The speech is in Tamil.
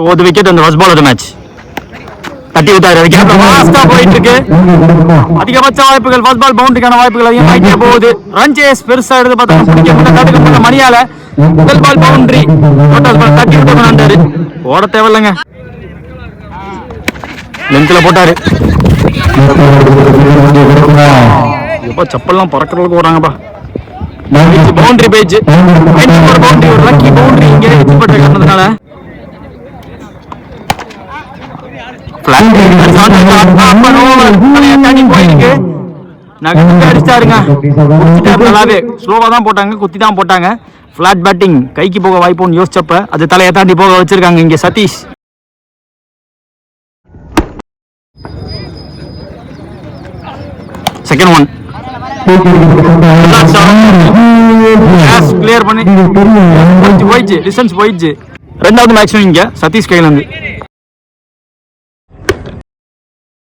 ஒரு விக்கெட் அந்த first ball of the match தட்டி விட்டாரு. அது கேப்ல ஃபாஸ்டா போயிட்டு இருக்கு. அதிகபட்ச வாய்ப்புகள் ஃபர்ஸ்ட் பால் பவுண்டரிக்கான வாய்ப்புகள் அதிகமாயிட்டே போகுது. ரன் சேஸ் பெருசா எடுத்து பார்த்தா பிடிக்க முடியல மணியால. முதல் பால் பவுண்டரி தட்டி விட்டு வந்தாரு. ஓட தேவையில்லைங்க. லென்த்ல போட்டாரு. எப்ப செப்பல்லாம் பறக்கிறதுக்கு போறாங்கப்பா. பவுண்டரி பேஜ் பவுண்டரி ஒரு லக்கி பவுண்டரி இங்கே எதிர்பட்ட காரணத்தினால அடிச்சாருங்க. நல்லாவே ஸ்லோவா தான் போட்டாங்க, குத்தி தான் போட்டாங்க. பிளாட் பேட்டிங் கைக்கு போக வாய்ப்புன்னு யோசிச்சப்ப அது தலையை தாண்டி போக வச்சிருக்காங்க இங்க சதீஷ். செகண்ட் ஒன் கிளியர் பண்ணி போயிடுச்சு, டிஸ்டன்ஸ் போயிடுச்சு. ரெண்டாவது மேட்ச் இங்க சதீஷ் கையில இருந்து